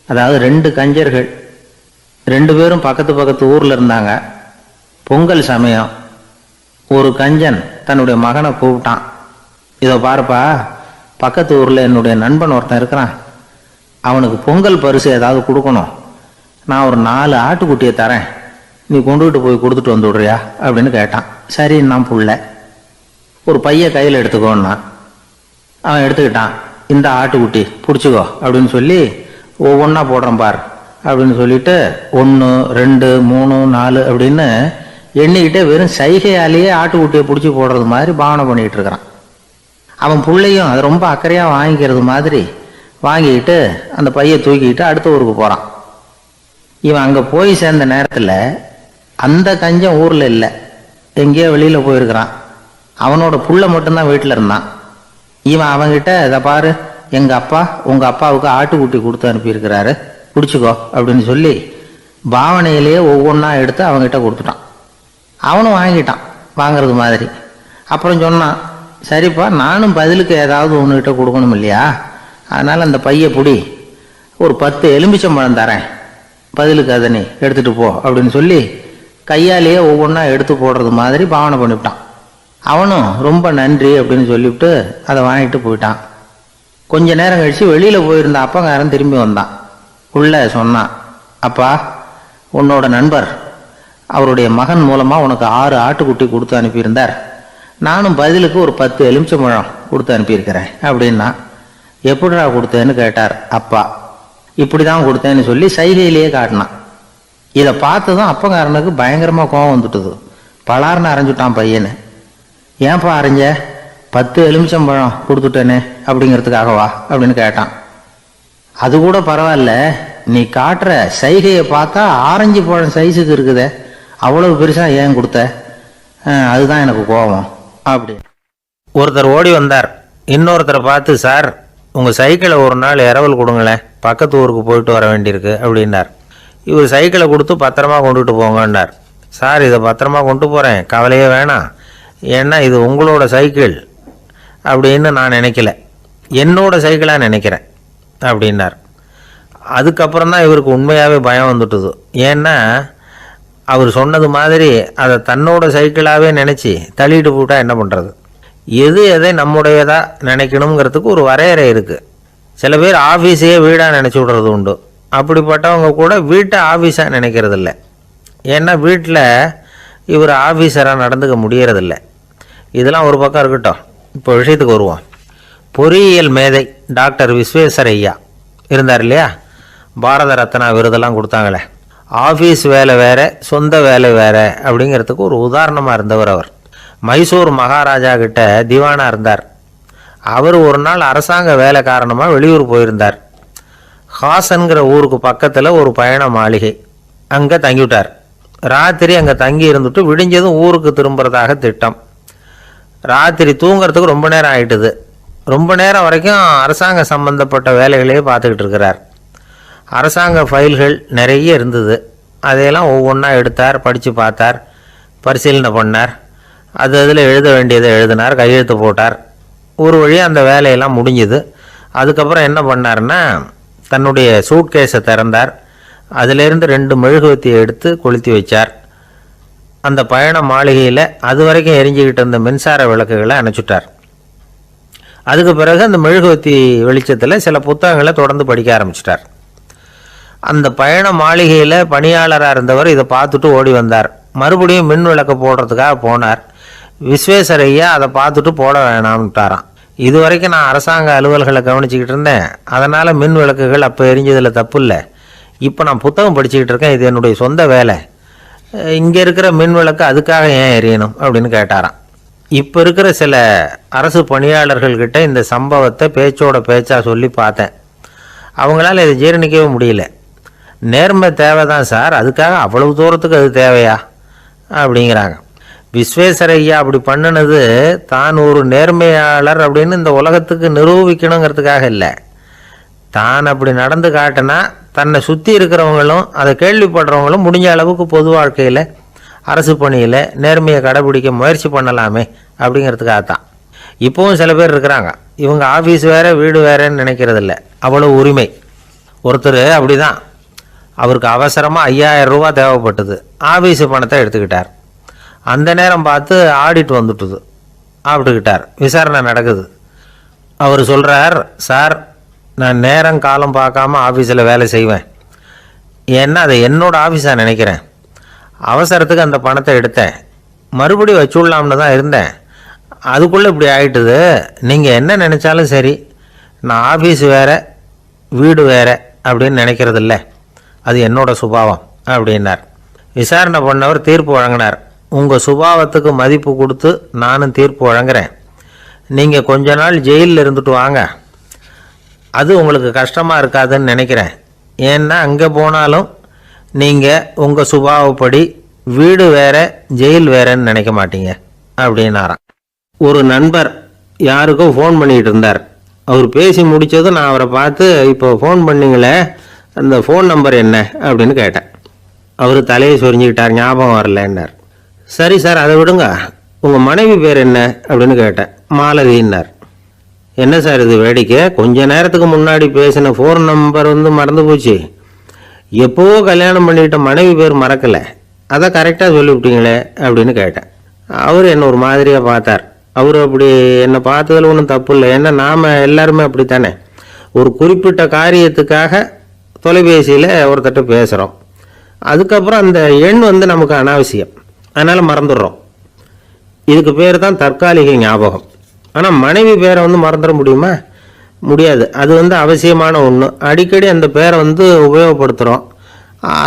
அதாவது 2 கஞ்சர்கள், 2 பேரும் பக்கத்து ஊரில் இருந்தாங்க. பொங்கல் சமயம் ஒரு கஞ்சன் தன்னுடைய மகனை கூப்பிட்டான். இதை பாருப்பா, பக்கத்து ஊரில் என்னுடைய நண்பன் ஒருத்தன் இருக்கிறான், அவனுக்கு பொங்கல் பரிசு ஏதாவது கொடுக்கணும், நான் ஒரு 4 ஆட்டுக்குட்டியை தரேன், நீ கொண்டுகிட்டு போய் கொடுத்துட்டு வந்து விடுறியா அப்படின்னு கேட்டான். சரி, நான் புள்ள ஒரு பைய கையில் எடுத்துக்கோன்னா. அவன் எடுத்துக்கிட்டான். இந்த ஆட்டுக்குட்டி பிடிச்சிக்கோ அப்படின்னு சொல்லி ஒவ்வொன்றா போடுறேன் பார் அப்படின்னு சொல்லிட்டு 1 2 3 4 அப்படின்னு எண்ணிக்கிட்டே வெறும் சைகையாலேயே ஆட்டுக்குட்டியை பிடிச்சி போடுறது மாதிரி பாவனை பண்ணிக்கிட்டு இருக்கிறான். அவன் பிள்ளையும் அதை ரொம்ப அக்கறையாக வாங்கிக்கிறது மாதிரி வாங்கிக்கிட்டு அந்த பையை தூக்கிக்கிட்டு அடுத்த ஊருக்கு போகிறான். இவன் அங்கே போய் சேர்ந்த நேரத்தில் அந்த கஞ்சன் ஊரில் இல்லை, எங்கேயோ வெளியில் போயிருக்கிறான். அவனோட புள்ள மட்டும்தான் வீட்டில் இருந்தான். இவன் அவங்கிட்ட, இதை பாரு, எங்கள் அப்பா உங்கள் அப்பாவுக்கு ஆட்டுக்குட்டி கொடுத்து அனுப்பியிருக்கிறாரு, பிடிச்சிக்கோ அப்படின்னு சொல்லி பாவனையிலேயே ஒவ்வொன்றா எடுத்து அவங்ககிட்ட கொடுத்துட்டான். அவனும் வாங்கிட்டான் வாங்கிறது மாதிரி. அப்புறம் சொன்னான், சரிப்பா நானும் பதிலுக்கு ஏதாவது ஒன்றுகிட்ட கொடுக்கணும் இல்லையா, அதனால் அந்த பைய பிடி, ஒரு 10 எலுமிச்சம்பழம் தரேன், பதிலுக்கு அதை நீ எடுத்துகிட்டு போ அப்படின்னு சொல்லி கையாலேயே ஒவ்வொன்றா எடுத்து போடுறது மாதிரி பாவனை பண்ணிவிட்டான். அவனும் ரொம்ப நன்றி அப்படின்னு சொல்லிவிட்டு அதை வாங்கிட்டு போயிட்டான். கொஞ்ச நேரம் கழித்து வெளியில் போயிருந்த அப்பங்காரன் திரும்பி வந்தான். உள்ள சொன்னான், அப்பா உன்னோட நண்பர் அவருடைய மகன் மூலமாக உனக்கு 6 ஆட்டுக்குட்டி கொடுத்து அனுப்பியிருந்தார், நானும் பதிலுக்கு ஒரு 10 எலுமிச்சம்பழம் கொடுத்து அனுப்பியிருக்கிறேன் அப்படின்னா. எப்படிடா கொடுத்தேன்னு கேட்டார் அப்பா. இப்படி தான் கொடுத்தேன்னு சொல்லி சைகையிலேயே காட்டினான். இதை பார்த்ததும் அப்பங்காரனுக்கு பயங்கரமாக கோபம் வந்துட்டுது. பலார்னு அரைஞ்சுட்டான் பையனு. ஏன்பா அரைஞ்ச? 10 எலுமிச்சம்பழம் கொடுத்துட்டேனே அப்படிங்கிறதுக்காகவா அப்படின்னு கேட்டான். அது கூட பரவாயில்ல, நீ காட்டுற சைகையை பார்த்தா ஆரஞ்சு பழம் சைஸுக்கு இருக்குதே, அவ்வளவு பெருசாக ஏன் கொடுத்த? அதுதான் எனக்கு கோபம் அப்படி. ஒருத்தர் ஓடி வந்தார். இன்னொருத்தரை பார்த்து, சார் உங்கள் சைக்கிளை ஒரு நாள் இரவல் கொடுங்களேன், பக்கத்து ஊருக்கு போயிட்டு வர வேண்டியிருக்கு அப்படின்னார். இவர் சைக்கிளை கொடுத்து பத்திரமா கொண்டுட்டு போங்கன்னார். சார் இதை பத்திரமா கொண்டு போகிறேன், கவலையே வேணாம், ஏன்னா இது உங்களோட சைக்கிள் அப்படின்னு நான் நினைக்கல, என்னோட சைக்கிளாக நினைக்கிறேன் அப்படின்னார். அதுக்கப்புறம் தான் இவருக்கு உண்மையாகவே பயம் வந்துட்டுது. ஏன்னா அவர் சொன்னது மாதிரி அதை தன்னோட சைக்கிளாகவே நினச்சி தள்ளிட்டு போட்டால் என்ன பண்ணுறது? எது எதை நம்முடையதாக நினைக்கணுங்கிறதுக்கு ஒரு வரையறை இருக்குது. சில பேர் ஆஃபீஸையே வீடாக நினச்சி விடுறது உண்டு. அப்படிப்பட்டவங்க கூட வீட்டை ஆஃபீஸாக நினைக்கிறது இல்லை. ஏன்னா வீட்டில் இவர் ஆஃபீஸராக நடந்துக்க முடியறதில்ல. இதெல்லாம் ஒரு பக்கம் இருக்கட்டும், இப்போ விஷயத்துக்கு வருவோம். பொறியியல் மேதை டாக்டர் விஸ்வேஸ்வரய்யா இருந்தார் இல்லையா, பாரத ரத்னா விருதெல்லாம் கொடுத்தாங்களே. ஆஃபீஸ் வேலை வேறு, சொந்த வேலை வேறு அப்படிங்கிறதுக்கு ஒரு உதாரணமாக இருந்தவர் அவர். மைசூர் மகாராஜா கிட்ட திவானாக இருந்தார். அவர் ஒரு நாள் அரசாங்க வேலை காரணமாக வெளியூர் போயிருந்தார். ஹாசன்கிற ஊருக்கு பக்கத்தில் ஒரு பயண மாளிகை, அங்கே தங்கிவிட்டார். ராத்திரி அங்கே தங்கி இருந்துட்டு விடிஞ்சதும் ஊருக்கு திரும்புறதாக திட்டம். ராத்திரி தூங்கிறதுக்கு ரொம்ப நேரம் ஆகிட்டுது. ரொம்ப நேரம் வரைக்கும் அரசாங்க சம்பந்தப்பட்ட வேலைகளையே பார்த்துக்கிட்டு இருக்கிறார். அரசாங்க ஃபைல்கள் நிறைய இருந்தது. அதையெல்லாம் ஒவ்வொன்றா எடுத்தார், படித்து பார்த்தார், பரிசீலனை பண்ணார். அதில் எழுத வேண்டியதை எழுதினார், கையெழுத்து போட்டார். ஒரு வழியாக அந்த வேலையெல்லாம் முடிஞ்சுது. அதுக்கப்புறம் என்ன பண்ணார்னா, தன்னுடைய சூட்கேஸை திறந்தார். அதிலேருந்து 2 மெழுகுவத்தியை எடுத்து கொளுத்தி வச்சார். அந்த பயண மாளிகையில் அது வரைக்கும் எரிஞ்சிக்கிட்டு இருந்த மின்சார விளக்குகளை அணைச்சுட்டார். அதுக்கு பிறகு அந்த மெழுகுவத்தி வெளிச்சத்தில் சில புத்தகங்களை தொடர்ந்து படிக்க ஆரம்பிச்சிட்டார். அந்த பயண மாளிகையில் பணியாளராக இருந்தவர் இதை பார்த்துட்டு ஓடி வந்தார். மறுபடியும் மின் விளக்கு போடுறதுக்காக போனார். விஸ்வேஸ்வரய்யா அதை பார்த்துட்டு போட வேணாம்ட்டாராம். இது வரைக்கும் நான் அரசாங்க அலுவல்களை கவனிச்சிக்கிட்டு இருந்தேன், அதனால் மின் விளக்குகள் அப்போ எரிஞ்சதில் தப்பு இல்லை. இப்போ நான் புத்தகம் படிச்சுக்கிட்டு இருக்கேன், இது என்னுடைய சொந்த வேலை, இங்கே இருக்கிற மின் விளக்கு அதுக்காக ஏன் எரியணும் அப்படின்னு கேட்டாராம். இப்போ இருக்கிற சில அரசு பணியாளர்கள்கிட்ட இந்த சம்பவத்தை பேச்சோட பேச்சாக சொல்லி பார்த்தேன். அவங்களால இதை ஜீரணிக்கவே முடியல. நேர்மை தேவை தான் சார், அதுக்காக அவ்வளவு தூரத்துக்கு அது தேவையா அப்படிங்கிறாங்க. விஸ்வேஸ்வரய்யா அப்படி பண்ணினது தான் ஒரு நேர்மையாளர் அப்படின்னு இந்த உலகத்துக்கு நிரூபிக்கணுங்கிறதுக்காக இல்லை. தான் அப்படி நடந்து காட்டினா தன்னை சுற்றி இருக்கிறவங்களும் அதை கேள்விப்படுறவங்களும் முடிஞ்ச அளவுக்கு பொது வாழ்க்கையில் அரசு பணியில் நேர்மையை கடைபிடிக்க முயற்சி பண்ணலாமே அப்படிங்கிறதுக்காகத்தான். இப்போவும் சில பேர் இருக்கிறாங்க, இவங்க ஆஃபீஸ் வேறு வீடு வேறேன்னு நினைக்கிறதில்ல, அவ்வளோ உரிமை. ஒருத்தர் அப்படி தான், அவருக்கு அவசரமாக 5000 ரூபா தேவைப்பட்டது. ஆஃபீஸு பணத்தை எடுத்துக்கிட்டார். அந்த நேரம் பார்த்து ஆடிட் வந்துட்டுது, ஆப்பிட்டுக்கிட்டார். விசாரணை நடக்குது. அவர் சொல்கிறார், சார் நான் நேரம் காலம் பார்க்காம ஆஃபீஸில் வேலை செய்வேன், ஏன்னா அதை என்னோடய ஆஃபீஸாக நினைக்கிறேன். அவசரத்துக்கு அந்த பணத்தை எடுத்தேன், மறுபடியும் வச்சுடலாம்னு தான் இருந்தேன், அதுக்குள்ளே இப்படி ஆகிட்டுது. நீங்கள் என்ன நினச்சாலும் சரி, நான் ஆஃபீஸ் வேறு வீடு வேறு அப்படின்னு நினைக்கிறதில்ல, அது என்னோடய சுபாவம் அப்படின்னார். விசாரணை பண்ணவர் தீர்ப்பு வழங்கினார். உங்கள் சுபாவத்துக்கு மதிப்பு கொடுத்து நானும் தீர்ப்பு வழங்குறேன். நீங்கள் கொஞ்ச நாள் ஜெயிலில் இருந்துட்டு வாங்க, அது உங்களுக்கு கஷ்டமாக இருக்காதுன்னு நினைக்கிறேன். ஏன்னா அங்கே போனாலும் நீங்கள் உங்கள் சுபாவப்படி வீடு வேற ஜெயில் வேறன்னு நினைக்க மாட்டீங்க அப்படின்னாராம். ஒரு நண்பர் யாருக்கோ ஃபோன் பண்ணிகிட்டு இருந்தார். அவர் பேசி முடித்ததும் நான் அவரை பார்த்து, இப்போ ஃபோன் பண்ணிங்களே, அந்த ஃபோன் நம்பர் என்ன அப்படின்னு கேட்டேன். அவர் தலையை சொரிஞ்சுக்கிட்டார், ஞாபகம் வரலன்னார். சரி சார், அதை விடுங்க. உங்கள் மனைவி பேர் என்ன அப்படின்னு கேட்டேன். மாலதின்னார். என்ன சார் இது வேடிக்கை? கொஞ்ச நேரத்துக்கு முன்னாடி பேசின ஃபோன் நம்பர் மறந்து போச்சு. எப்போவோ கல்யாணம் பண்ணிக்கிட்ட மனைவி பேர் மறக்கலை, அதை கரெக்டாக சொல்லிவிட்டீங்களே அப்படின்னு கேட்டேன். அவர் என்ன ஒரு மாதிரியாக பார்த்தார். அவர் அப்படி என்னை பார்த்ததில் ஒன்றும் தப்பு இல்லை. ஏன்னா நாம் எல்லாருமே அப்படித்தானே. ஒரு குறிப்பிட்ட காரியத்துக்காக தொலைபேசியில் ஒருத்தட்ட பேசுகிறோம். அதுக்கப்புறம் அந்த எண் நமக்கு அனாவசியம், அதனால் மறந்துடுறோம். இதுக்கு பேர் தான் தற்காலிக ஞாபகம். ஆனால் மனைவி பேரை மறந்துட முடியுமா? முடியாது. அது அவசியமான ஒன்று. அடிக்கடி அந்த பேரை உபயோகப்படுத்துகிறோம்.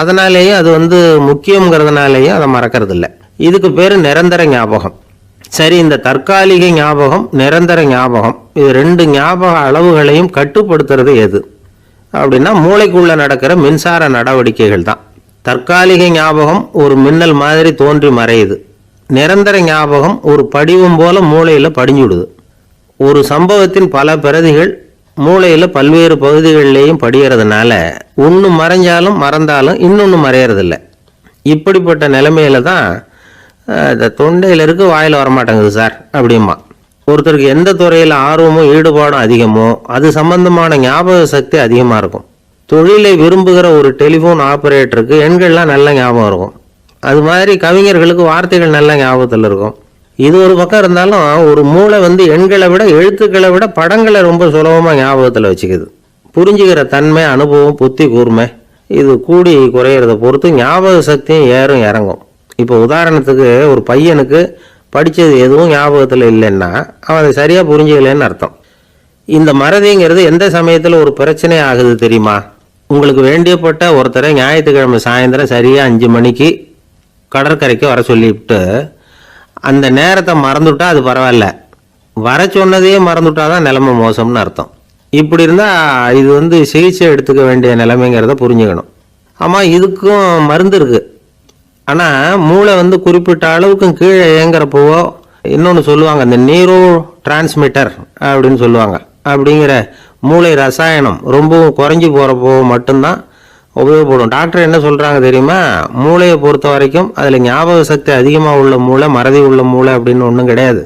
அதனாலேயும் அது முக்கியங்கிறதுனாலேயும் அதை மறக்கறதில்ல. இதுக்கு பேர் நிரந்தர ஞாபகம். சரி, இந்த தற்காலிக ஞாபகம், நிரந்தர ஞாபகம், இது ரெண்டு ஞாபக அளவுகளையும் கட்டுப்படுத்துறது எது அப்படின்னா மூளைக்குள்ளே நடக்கிற மின்சார நடவடிக்கைகள் தான். தற்காலிக ஞாபகம் ஒரு மின்னல் மாதிரி தோன்றி மறையுது. நிரந்தர ஞாபகம் ஒரு படிவம் போல மூளையில் படிஞ்சுடுது. ஒரு சம்பவத்தின் பல பிரதிகள் மூளையில் பல்வேறு பகுதிகளிலேயும் படிகிறதுனால ஒன்று மறைஞ்சாலும் மறந்தாலும் இன்னொன்று மறையறதில்லை. இப்படிப்பட்ட நிலைமையில தான் இந்த தொண்டையில் இருக்கு, வாயில் வரமாட்டேங்குது சார் அப்படிமா. ஒருத்தருக்கு எந்த துறையில் ஆர்வமோ ஈடுபாடும் அதிகமோ அது சம்பந்தமான ஞாபக சக்தி அதிகமாக இருக்கும். தொழிலை விரும்புகிற ஒரு டெலிஃபோன் ஆப்ரேட்டருக்கு எண்கள்லாம் நல்ல ஞாபகம் இருக்கும். அது மாதிரி கவிஞர்களுக்கு வார்த்தைகள் நல்ல ஞாபகத்தில் இருக்கும். இது ஒரு பக்கம் இருந்தாலும் ஒரு மூளை எண்களை விட எழுத்துக்களை விட படங்களை ரொம்ப சுலபமாக ஞாபகத்தில் வச்சுக்குது. புரிஞ்சுக்கிற தன்மை, அனுபவம், புத்தி கூர்மை இது கூடி குறையிறத பொறுத்து ஞாபக சக்தியும் ஏறும் இறங்கும். இப்போ உதாரணத்துக்கு ஒரு பையனுக்கு படித்தது எதுவும் ஞாபகத்தில் இல்லைன்னா அவன் அதை சரியாக புரிஞ்சுக்கலன்னு அர்த்தம். இந்த மறதிங்கிறது எந்த சமயத்தில் ஒரு பிரச்சனை ஆகுது தெரியுமா? உங்களுக்கு வேண்டியப்பட்ட ஒருத்தரை ஞாயிற்றுக்கிழமை சாயந்தரம் சரியாக 5 மணிக்கு கடற்கரைக்கு வர சொல்லிவிட்டு அந்த நேரத்தை மறந்துவிட்டா அது பரவாயில்ல, வர சொன்னதையே மறந்துவிட்டா தான் நிலைமை மோசம்னு அர்த்தம். இப்படி இருந்தால் இது சிகிச்சை எடுத்துக்க வேண்டிய நிலைமைங்கிறத புரிஞ்சுக்கணும். ஆமாம், இதுக்கும் மருந்து இருக்குது. ஆனால் மூளை குறிப்பிட்ட அளவுக்கும் கீழே இயங்குறப்போவோ இன்னொன்று சொல்லுவாங்க, இந்த நியூரோ டிரான்ஸ்மிட்டர் அப்படின்னு சொல்லுவாங்க. அப்படிங்கிற மூளை ரசாயனம் ரொம்பவும் குறைஞ்சி போகிறப்போ மட்டும்தான் உபயோகப்படும். டாக்டர் என்ன சொல்கிறாங்க தெரியுமா? மூளையை பொறுத்த வரைக்கும் அதில் ஞாபக சக்தி அதிகமாக உள்ள மூளை, மறதி உள்ள மூளை அப்படின்னு ஒன்றும் கிடையாது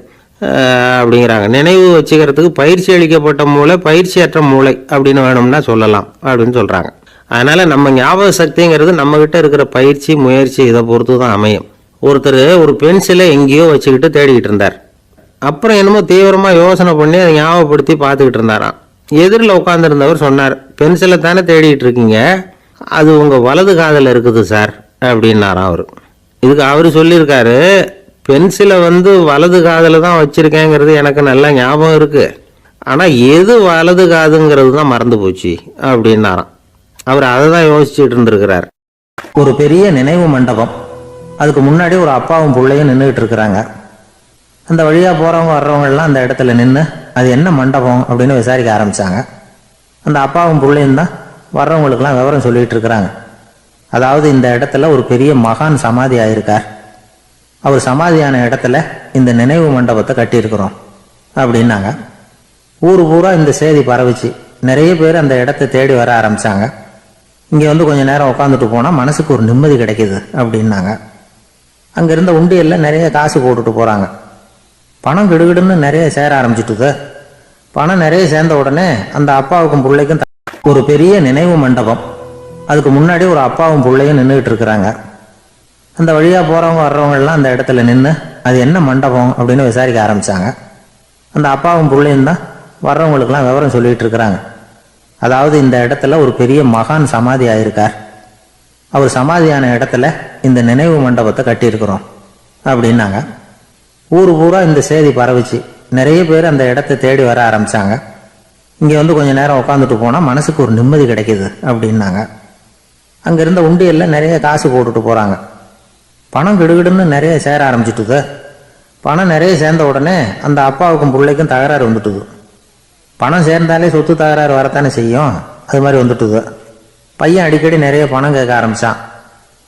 அப்படிங்கிறாங்க. நினைவு வச்சுக்கிறதுக்கு பயிற்சி அளிக்கப்பட்ட மூளை, பயிற்சியற்ற மூளை அப்படின்னு வேணும்னா சொல்லலாம் அப்படின்னு சொல்கிறாங்க. அதனால் நம்ம ஞாபக சக்திங்கிறது நம்மக்கிட்ட இருக்கிற பயிற்சி, முயற்சி இதை பொறுத்து தான் அமையும். ஒருத்தர் ஒரு பென்சிலை எங்கேயோ வச்சுக்கிட்டு தேடிக்கிட்டு இருந்தார். அப்புறம் என்னமோ தீவிரமாக யோசனை பண்ணி அதை ஞாபகப்படுத்தி பார்த்துக்கிட்டு இருந்தாராம். எதிரில் உட்காந்துருந்தவர் சொன்னார், பென்சிலை தானே தேடிட்டு இருக்கீங்க, அது உங்கள் வலது காதில் இருக்குது சார் அப்படின்னாராம் அவர். இதுக்கு அவர் சொல்லியிருக்காரு, பென்சிலை வலது காதில் தான் வச்சுருக்கேங்கிறது எனக்கு நல்லா ஞாபகம் இருக்குது, ஆனால் எது வலது காதுங்கிறது தான் மறந்து போச்சு அப்படின்னாராம். அவர் அதை தான் யோசிச்சுட்டு இருந்திருக்கிறார். ஒரு பெரிய நினைவு மண்டபம், அதுக்கு முன்னாடி ஒரு அப்பாவும் பிள்ளையும் நின்றுகிட்டு இருக்கிறாங்க. அந்த வழியாக போகிறவங்க வர்றவங்கெல்லாம் அந்த இடத்துல நின்று அது என்ன மண்டபம் அப்படின்னு விசாரிக்க ஆரம்பித்தாங்க. அந்த அப்பாவும் பிள்ளையும் தான் வர்றவங்களுக்கெல்லாம் விவரம் சொல்லிகிட்டு இருக்கிறாங்க. அதாவது இந்த இடத்துல ஒரு பெரிய மகான் சமாதி ஆயிருக்கார், அவர் சமாதியான இடத்துல இந்த நினைவு மண்டபத்தை கட்டியிருக்கிறோம் அப்படின்னாங்க. ஊர் பூரா இந்த செய்தி பரவிச்சு. நிறைய பேர் அந்த இடத்த தேடி வர ஆரம்பித்தாங்க. இங்கே கொஞ்சம் நேரம் உட்காந்துட்டு போனால் மனசுக்கு ஒரு நிம்மதி கிடைக்கிது அப்படின்னாங்க. அங்கே இருந்த உண்டியலில் நிறைய காசு போட்டுட்டு போகிறாங்க. பணம் கிடுகிடுன்னு நிறைய சேர ஆரம்பிச்சுட்டுது. பணம் நிறைய சேர்ந்த உடனே அந்த அப்பாவுக்கும் பிள்ளைக்கும் ஒரு பெரிய நினைவு மண்டபம், அதுக்கு முன்னாடி ஒரு அப்பாவும் பிள்ளையும் நின்றுகிட்டு இருக்கிறாங்க. அந்த வழியாக போகிறவங்க வர்றவங்கெல்லாம் அந்த இடத்துல நின்று அது என்ன மண்டபம் அப்படின்னு விசாரிக்க ஆரம்பித்தாங்க. அந்த அப்பாவும் பிள்ளையும் தான் வர்றவங்களுக்கெல்லாம் விவரம் சொல்லிகிட்டு இருக்கிறாங்க. அதாவது இந்த இடத்துல ஒரு பெரிய மகான் சமாதி ஆயிருக்கார், அவர் சமாதியான இடத்துல இந்த நினைவு மண்டபத்தை கட்டியிருக்கிறோம் அப்படின்னாங்க. ஊர் பூரா இந்த செய்தி பரவிச்சு. நிறைய பேர் அந்த இடத்த தேடி வர ஆரம்பித்தாங்க. இங்கே கொஞ்சம் நேரம் உட்காந்துட்டு போனால் மனசுக்கு ஒரு நிம்மதி கிடைக்கிது அப்படின்னாங்க. அங்கே இருந்த உண்டியலில் நிறைய காசு போட்டுட்டு போகிறாங்க. பணம் கிடுகிடுன்னு நிறைய சேர ஆரம்பிச்சுட்டுது. பணம் நிறைய சேர்ந்த உடனே அந்த அப்பாவுக்கும் பிள்ளைக்கும் தகராறு வந்துட்டுது. பணம் சேர்ந்தாலே சொத்து தகராறு வரத்தானே செய்யும், அது மாதிரி வந்துட்டுது. பையன் அடிக்கடி நிறைய பணம் கேட்க ஆரம்பித்தான்.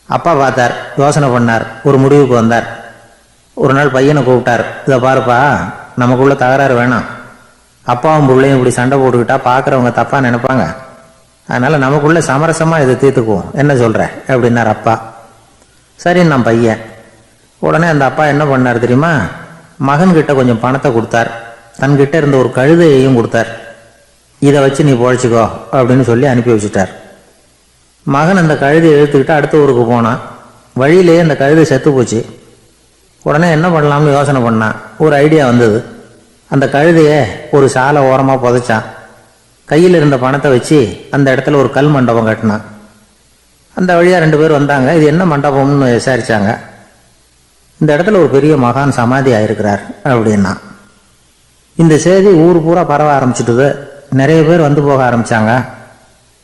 அப்பா பார்த்தார், யோசனை பண்ணார், ஒரு முடிவுக்கு வந்தார். ஒரு நாள் பையனை கூப்பிட்டார், இதை பாருப்பா, நமக்குள்ள தகராறு வேணாம், அப்பாவும் பிள்ளையும் இப்படி சண்டை போட்டுக்கிட்டா பார்க்குறவங்க தப்பாக நினைப்பாங்க, அதனால் நமக்குள்ள சமரசமாக இதை தீர்த்துக்குவோம், என்ன சொல்கிற அப்படின்னார் அப்பா. சரி நான் பையன் உடனே அந்த அப்பா என்ன பண்ணார் தெரியுமா, மகன்கிட்ட கொஞ்சம் பணத்தை கொடுத்தார், தன்கிட்ட இருந்த ஒரு கழுதையையும் கொடுத்தார். இதை வச்சு நீ பொழைச்சிக்கோ அப்படின்னு சொல்லி அனுப்பி வச்சுட்டார். மகன் அந்த கழுதையை இழுத்துக்கிட்டு அடுத்த ஊருக்கு போனான். வழியிலேயே அந்த கழுதை செத்து போச்சு. உடனே என்ன பண்ணலாம்னு யோசனை பண்ணான். ஒரு ஐடியா வந்தது. அந்த கழுதையை ஒரு சாலை ஓரமாக புதைச்சான். கையில் இருந்த பணத்தை வச்சு அந்த இடத்துல ஒரு கல் மண்டபம் கட்டினான். அந்த வழியாக 2 பேர் வந்தாங்க. இது என்ன மண்டபம்னு விசாரிச்சாங்க. இந்த இடத்துல ஒரு பெரிய மகான் சமாதி ஆயிருக்கிறார் அப்படின்னா. இந்த செய்தி ஊர் பூரா பரவ ஆரம்பிச்சுட்டுது. நிறைய பேர் வந்து போக ஆரம்பிச்சாங்க.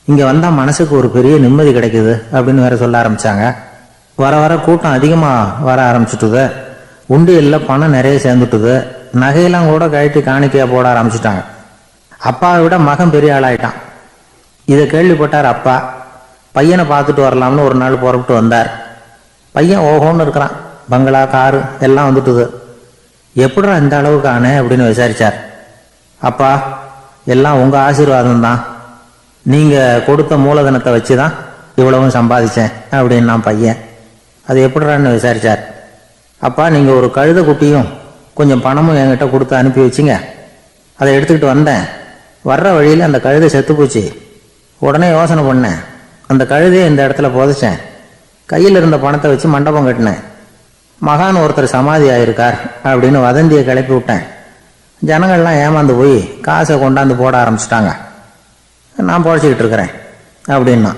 இங்கே வந்தால் மனசுக்கு ஒரு பெரிய நிம்மதி கிடைக்குது அப்படின்னு வேற சொல்ல ஆரம்பிச்சாங்க. வர வர கூட்டம் அதிகமாக வர ஆரம்பிச்சுட்டுது. உண்டியலில் பணம் நிறைய சேர்ந்துட்டுது. நகையெல்லாம் கூட கழட்டி காணிக்கையாக போட ஆரம்பிச்சுட்டாங்க. அப்பாவை விட மகன் பெரிய ஆளாயிட்டான். இதை கேள்விப்பட்டார் அப்பா. பையனை பார்த்துட்டு வரலாம்னு ஒரு நாள் புறப்பட்டு வந்தார். பையன் ஓஹோன்னு இருக்கிறான். பங்களா, காரு எல்லாம் வந்துட்டுது. எப்படிடா இந்த அளவுக்கு ஆனே அப்படின்னு விசாரிச்சார். அப்பா, எல்லாம் உங்கள் ஆசீர்வாதம் தான். நீங்கள் கொடுத்த மூலதனத்தை வச்சு தான் இவ்வளவும் சம்பாதிச்சேன் அப்படின்னு நான் பையன். அது எப்படிறான்னு விசாரிச்சார். அப்பா, நீங்கள் ஒரு கழுதை குட்டியும் கொஞ்சம் பணமும் என்கிட்ட கொடுத்து அனுப்பி வச்சிங்க. அதை எடுத்துக்கிட்டு வந்தேன். வர்ற வழியில் அந்த கழுதை செத்து போச்சு. உடனே யோசனை பண்ணேன். அந்த கழுதையை இந்த இடத்துல புதைச்சேன். கையில் இருந்த பணத்தை வச்சு மண்டபம் கட்டினேன். மகான் ஒருத்தர் சமாதி ஆயிருக்கார் அப்படின்னு வதந்தியை கிளப்பி விட்டேன். ஜனங்கள்லாம் ஏமாந்து போய் காசை கொண்டாந்து போட ஆரம்பிச்சிட்டாங்க. நான் பொழைச்சிக்கிட்டு இருக்கிறேன் அப்படின்னா.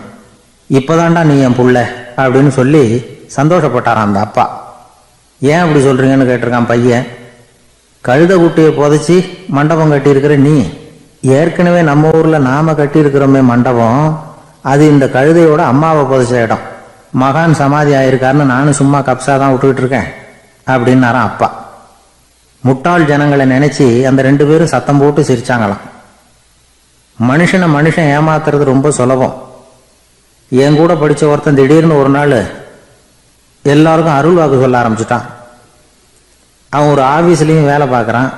இப்போதான்டா நீ என் புள்ள அப்படின்னு சொல்லி சந்தோஷப்பட்டாரான் அந்த அப்பா. ஏன் அப்படி சொல்கிறீங்கன்னு கேட்டிருக்கான் பையன். கழுதை குட்டியை புதைச்சி மண்டபம் கட்டியிருக்கிற நீ, ஏற்கனவே நம்ம ஊரில் நாம் கட்டியிருக்கிறோமே மண்டபம், அது இந்த கழுதையோட அம்மாவை புதைச்ச இடம். மகான் சமாதி ஆயிருக்காருன்னு நானும் சும்மா கப்ஸா தான் விட்டுக்கிட்டு இருக்கேன் அப்படின்னாரான் அப்பா. முட்டாள் ஜனங்களை நினைச்சு அந்த 2 பேரும் சத்தம் போட்டு சிரிச்சாங்களாம். மனுஷன் ஏமாத்துறது ரொம்ப சுலபம். என் கூட படித்த ஒருத்தன் திடீர்னு ஒரு நாள் எல்லாருக்கும் அருள் வாக்கு சொல்ல ஆரம்பிச்சுட்டான். அவன் ஒரு ஆஃபீஸ்லேயும் வேலை பார்க்குறான்.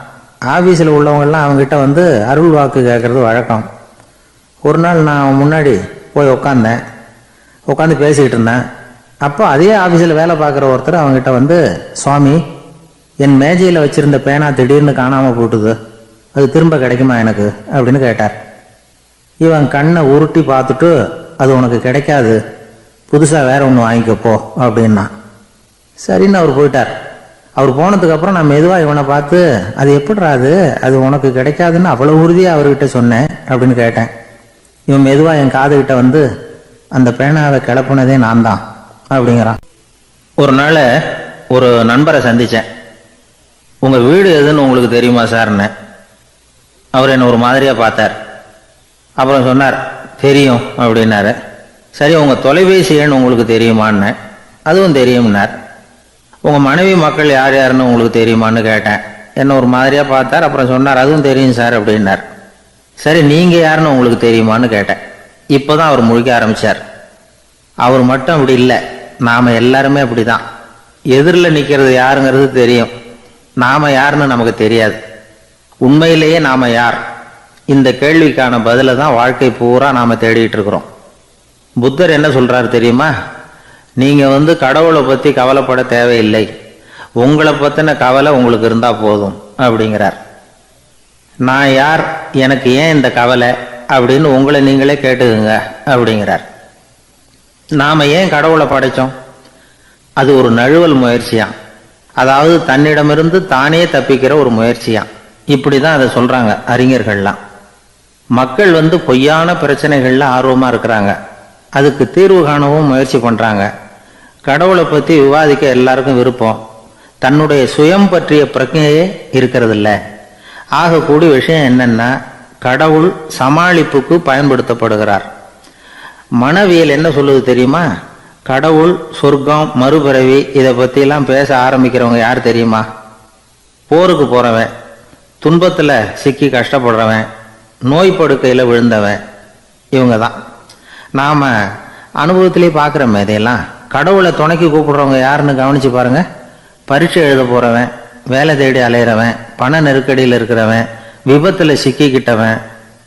ஆஃபீஸில் உள்ளவங்கெல்லாம் அவங்ககிட்ட வந்து அருள் வாக்கு கேட்குறது வழக்கம். ஒரு நாள் நான் அவன் முன்னாடி போய் உட்காந்து பேசிக்கிட்டு இருந்தேன். அப்போ அதே ஆஃபீஸில் வேலை பார்க்குற ஒருத்தர் அவங்ககிட்ட வந்து, சுவாமி, என் மேஜையில் வச்சுருந்த பேனா திடீர்னு காணாமல் போட்டுது, அது திரும்ப கிடைக்குமா எனக்கு அப்படின்னு கேட்டார். இவன் கண்ணை உருட்டி பார்த்துட்டு, அது உனக்கு கிடைக்காது, புதுசாக வேற ஒன்று வாங்கிக்கப்போ அப்படின்னா. சரின்னு அவர் போயிட்டார். அவர் போனதுக்கப்புறம் நான் மெதுவாக இவனை பார்த்து, அது எப்படிறாது, அது உனக்கு கிடைக்காதுன்னு அவ்வளோ உறுதியாக அவர்கிட்ட சொன்னேன் அப்படின்னு கேட்டேன். இவன் மெதுவாக என் காதுகிட்ட வந்து, அந்த பேனாவை கிளப்புனதே நான் தான் அப்படிங்கிறான். ஒரு நாள் ஒரு நண்பரை சந்தித்தேன். உங்கள் வீடு எதுன்னு உங்களுக்கு தெரியுமா சார்ன்னு. அவர் என்னை ஒரு மாதிரியாக பார்த்தார். அப்புறம் சொன்னார், தெரியும் அப்படின்னாரு. சரி, உங்கள் தொலைபேசி எண் உங்களுக்கு தெரியுமான்னு. அதுவும் தெரியும்னார். உங்கள் மனைவி மக்கள் யார் யாருன்னு உங்களுக்கு தெரியுமான்னு கேட்டேன். என்ன ஒரு மாதிரியாக பார்த்தார். அப்புறம் சொன்னார், அதுவும் தெரியும் சார் அப்படின்னார். சரி, நீங்கள் யாருன்னு உங்களுக்கு தெரியுமான்னு கேட்டேன். இப்போ தான் அவர் முழிக்க ஆரம்பித்தார். அவர் மட்டும் அப்படி இல்லை, நாம் எல்லாருமே அப்படி தான். எதிரில் நிற்கிறது யாருங்கிறது தெரியும், நாம் யாருன்னு நமக்கு தெரியாது. உண்மையிலேயே நாம் யார்? இந்த கேள்விக்கான பதிலை தான் வாழ்க்கை பூரா நாம் தேடிட்டு இருக்கிறோம். புத்தர் என்ன சொல்கிறாரு தெரியுமா? நீங்கள் கடவுளை பற்றி கவலைப்பட தேவையில்லை, உங்களை பற்றின கவலை உங்களுக்கு இருந்தால் போதும் அப்படிங்கிறார். நான் யார், எனக்கு ஏன் இந்த கவலை அப்படின்னு உங்களை நீங்களே கேட்டுக்குங்க அப்படிங்கிறார். நாம் ஏன் கடவுளை படைத்தோம்? அது ஒரு நழுவல் முயற்சியாம். அதாவது தன்னிடமிருந்து தானே தப்பிக்கிற ஒரு முயற்சியாம். இப்படி தான் அதை சொல்கிறாங்க அறிஞர்கள்லாம். மக்கள் பொய்யான பிரச்சனைகளில் ஆர்வமாக இருக்கிறாங்க. அதுக்கு தீர்வு காணவும் முயற்சி பண்ணுறாங்க. கடவுளை பற்றி விவாதிக்க எல்லாருக்கும் விருப்பம். தன்னுடைய சுயம் பற்றிய பிரஜையே இருக்கிறதில்ல. ஆகக்கூடிய விஷயம் என்னன்னா, கடவுள் சமாளிப்புக்கு பயன்படுத்தப்படுகிறார். மனவியல் என்ன சொல்லுது தெரியுமா? கடவுள், சொர்க்கம், மறுபிறவி இதை பற்றிலாம் பேச ஆரம்பிக்கிறவங்க யார் தெரியுமா? போருக்கு போகிறவன், துன்பத்தில் சிக்கி கஷ்டப்படுறவன், நோய் படுக்கையில் விழுந்தவன், இவங்க தான். நாம் அனுபவத்திலே பார்க்குறோமே இதையெல்லாம். கடவுளை துணைக்கு கூப்பிடுறவங்க யாருன்னு கவனித்து பாருங்கள். பரீட்சை எழுத போகிறவன், வேலை தேடி அலையிறவன், பண நெருக்கடியில் இருக்கிறவன், விபத்தில் சிக்கிக்கிட்டவன்,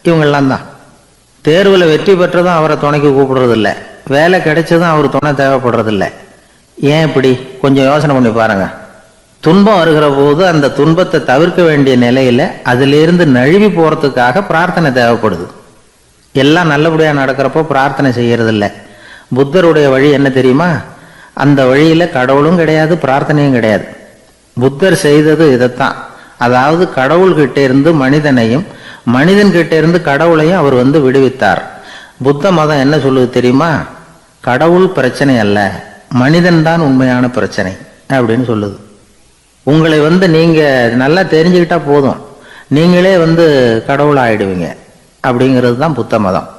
இவங்கெல்லாம் தான். தேர்வில் வெற்றி பெற்றதும் அவரை துணைக்கு கூப்பிடுறதில்ல, வேலை கிடைச்சதும் அவர் துணை தேவைப்படுறதில்ல. ஏன் இப்படி? கொஞ்சம் யோசனை பண்ணி பாருங்க. துன்பம் வருகிற போது அந்த துன்பத்தை தவிர்க்க வேண்டிய நிலையில அதிலிருந்து நழுவி போறதுக்காக பிரார்த்தனை தேவைப்படுது. எல்லாம் நல்லபடியா நடக்கிறப்போ பிரார்த்தனை செய்யறது இல்லை. புத்தருடைய வழி என்ன தெரியுமா? அந்த வழியில கடவுளும் கிடையாது, பிரார்த்தனையும் கிடையாது. புத்தர் செய்தது இதைத்தான். அதாவது கடவுள்கிட்ட இருந்து மனிதனையும், மனிதன் கிட்ட இருந்து கடவுளையும் அவர் விடுவித்தார். புத்த மதம் என்ன சொல்லுது தெரியுமா? கடவுள் பிரச்சனை அல்ல, மனிதன் தான் உண்மையான பிரச்சனை அப்படின்னு சொல்லுது. உங்களை நீங்க நல்லா தெரிஞ்சுக்கிட்டா போதும், நீங்களே கடவுள் ஆயிடுவீங்க அப்படிங்கிறது தான் புத்த மதம்.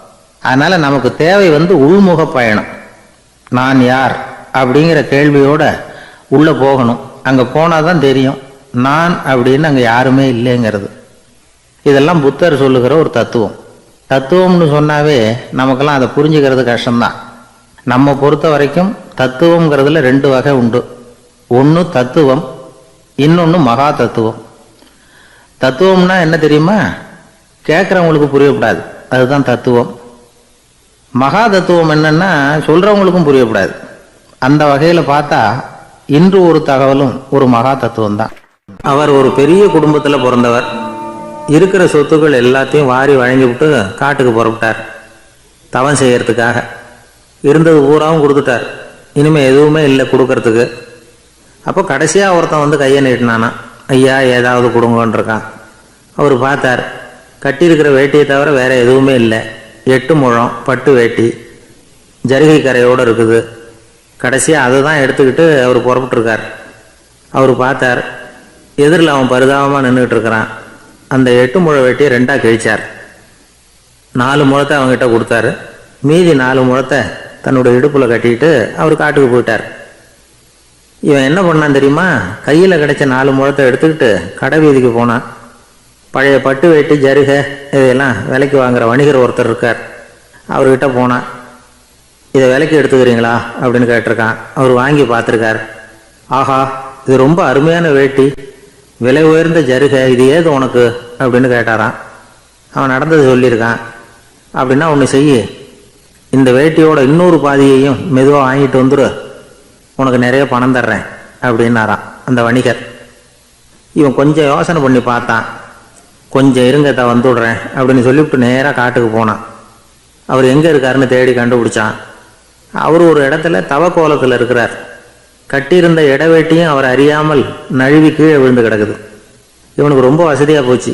அதனால நமக்கு தேவை உள்முக பயணம். நான் யார் அப்படிங்கிற கேள்வியோட உள்ள போகணும். அங்க போனாதான் தெரியும் நான் அப்படின்னு அங்க யாருமே இல்லைங்கிறது. இதெல்லாம் புத்தர் சொல்லுகிற ஒரு தத்துவம். தத்துவம்னு சொன்னாவே நமக்கெல்லாம் அதை புரிஞ்சுக்கிறது கஷ்டம்தான். நம்ம பொறுத்த வரைக்கும் தத்துவம்ங்கிறதுல 2 வகை உண்டு. ஒன்று தத்துவம், இன்னொன்று மகா தத்துவம். தத்துவம்னா என்ன தெரியுமா? கேட்குறவங்களுக்கு புரியப்படாது, அதுதான் தத்துவம். மகா தத்துவம் என்னன்னா சொல்றவங்களுக்கும் புரியப்படாது. அந்த வகையில் பார்த்தா இன்று ஒரு தகவலும் ஒரு மகா தத்துவம் தான். அவர் ஒரு பெரிய குடும்பத்தில் பிறந்தவர். இருக்கிற சொத்துக்கள் எல்லாத்தையும் வாரி வழங்கி விட்டு காட்டுக்கு புறப்பட்டார் தவம் செய்யறதுக்காக. இருந்தது பூராவும் கொடுத்துட்டார். இனிமே எதுவுமே இல்லை கொடுக்கறதுக்கு. அப்போ கடைசியாக ஒருத்தன் கையை நீட்டினானா, ஐயா ஏதாவது கொடுங்கன்னு இருக்கான். அவர் பார்த்தார், கட்டியிருக்கிற வேட்டியை தவிர வேற எதுவுமே இல்லை. 8 முழம் பட்டு வேட்டி, ஜரிகை கரையோடு இருக்குது. கடைசியாக அதை தான் எடுத்துக்கிட்டு அவர் புறப்பட்டுருக்கார். அவர் பார்த்தார், எதிரில் அவன் பரிதாபமாக நின்றுக்கிட்டு இருக்கிறான். அந்த 8 முழ வேட்டியை 2ஆக கிழிச்சார். 4 முழத்தை அவங்ககிட்ட கொடுத்தாரு. மீதி 4 முழத்தை தன்னுடைய இடுப்பில் கட்டிக்கிட்டு அவர் காட்டுக்கு போயிட்டார். இவன் என்ன பண்ணான் தெரியுமா? கையில் கிடைச்ச 4 முழத்தை எடுத்துக்கிட்டு கடை வீதிக்கு போனான். பழைய பட்டு வேட்டி ஜருகை இதையெல்லாம் விலைக்கு வாங்குற வணிகர் ஒருத்தர் இருக்கார். அவர்கிட்ட போனான். இதை விலைக்கு எடுத்துக்கிறீங்களா அப்படின்னு கேட்டிருக்கான். அவர் வாங்கி பார்த்துருக்கார். ஆஹா, இது ரொம்ப அருமையான வேட்டி, விலை உயர்ந்த ஜருகை, இது ஏது உனக்கு அப்படின்னு கேட்டாரான். அவன் நடந்தது சொல்லியிருக்கான். அப்படின்னா ஒன்று செய்ய, இந்த வேட்டியோட இன்னொரு பாதியையும் மெதுவாக வாங்கிட்டு வந்துரு, உனக்கு நிறைய பணம் தர்றேன் அப்படின்னாரான் அந்த வணிகர். இவன் கொஞ்சம் யோசனை பண்ணி பார்த்தான். கொஞ்சம் இருங்க, வந்துடுறேன் அப்படின்னு சொல்லிவிட்டு நேராக காட்டுக்கு போனான். அவர் எங்கே இருக்காருன்னு தேடி கண்டுபிடிச்சான். அவர் ஒரு இடத்துல தவக்கோலத்தில் இருக்கிறார். கட்டியிருந்த இடவேட்டியும் அவர் அறியாமல் நழுவி கீழே விழுந்து கிடக்குது. இவனுக்கு ரொம்ப வசதியாக போச்சு.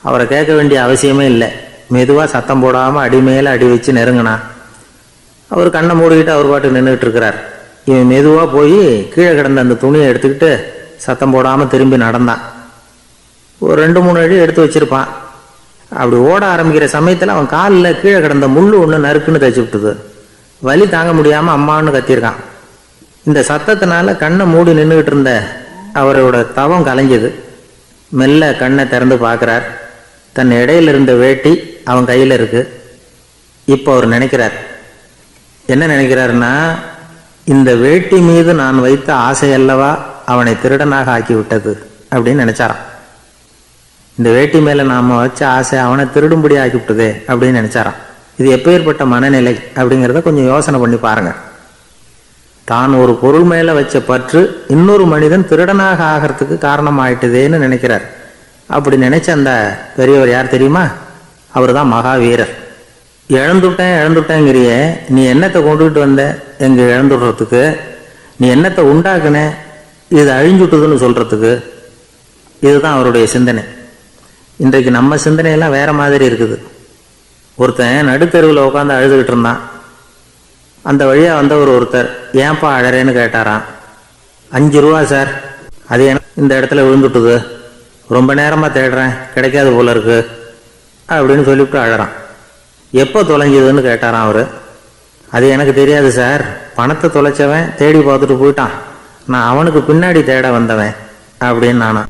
அவரை கேட்க வேண்டிய அவசியமே இல்லை. மெதுவாக சத்தம் போடாமல் அடி மேலே அடி வச்சு நெருங்கினான். அவர் கண்ணை மூடிக்கிட்டு அவர் பாட்டு நின்றுட்டு இருக்கிறார். இவன் மெதுவாக போய் கீழே கிடந்த அந்த துணியை எடுத்துக்கிட்டு சத்தம் போடாமல் திரும்பி நடந்தான். ஒரு 2-3 அடி எடுத்து வச்சிருப்பான். அப்படி ஓட ஆரம்பிக்கிற சமயத்தில் அவன் காலில் கீழே கிடந்த முள்ளு ஒன்று நறுக்குன்னு தைச்சு விட்டுது. வலி தாங்க முடியாமல் அம்மான்னு கத்தியிருக்கான். இந்த சத்தத்தினால கண்ணை மூடி நின்றுக்கிட்டு இருந்த அவரோட தவம் கலைஞ்சது. மெல்ல கண்ணை திறந்து பார்க்குறார். தன் இடையில இருந்த வேட்டி அவன் கையில் இருக்கு. இப்போ அவர் நினைக்கிறார், என்ன நினைக்கிறாருன்னா, இந்த வேட்டி மீது நான் வைத்த ஆசை அல்லவா அவனை திருடனாக ஆக்கி விட்டது அப்படின்னு நினைச்சாரான். இந்த வேட்டி மேல நாம வச்ச ஆசை அவனை திருடும்படி ஆக்கி விட்டதே அப்படின்னு நினைச்சாரான். இது எப்பேற்பட்ட மனநிலை அப்படிங்கிறத கொஞ்சம் யோசனை பண்ணி பாருங்க. தான் ஒரு பொருள் மேல வச்ச பற்று இன்னொரு மனிதன் திருடனாக ஆகிறதுக்கு காரணம் ஆயிட்டுதேன்னு நினைக்கிறார். அப்படி நினைச்ச அந்த பெரியவர் யார் தெரியுமா? அவர் தான் மகாவீரர். இழந்துட்டேங்கிறிய, நீ என்னத்தை கொண்டுகிட்டு வந்த எங்க இழந்துடுறதுக்கு? நீ என்னத்தை உண்டாக்குன இது அழிஞ்சுட்டுதுன்னு சொல்றதுக்கு? இதுதான் அவருடைய சிந்தனை. இன்றைக்கு நம்ம சிந்தனையெல்லாம் வேற மாதிரி இருக்குது. ஒருத்தன் நடுத்தெருவில் உட்காந்து அழுதுகிட்டு இருந்தான். அந்த வழியா வந்தவர் ஒருத்தர், ஏன்பா அழறேன்னு கேட்டாராம். 5 ரூபா சார், அது எனக்கு இந்த இடத்துல விழுந்துட்டுது, ரொம்ப நேரமா தேடுறேன், கிடைக்காது போல இருக்கு அப்படின்னு சொல்லிவிட்டு அழறான். எப்போ தொலைஞ்சதுன்னு கேட்டாராம் அவரு. அது எனக்கு தெரியாது சார், பணத்தை தொலைச்சவன் தேடி பார்த்துட்டு போயிட்டான், நான் அவனுக்கு பின்னாடி தேட வந்தவன் அப்படின்னு நானா.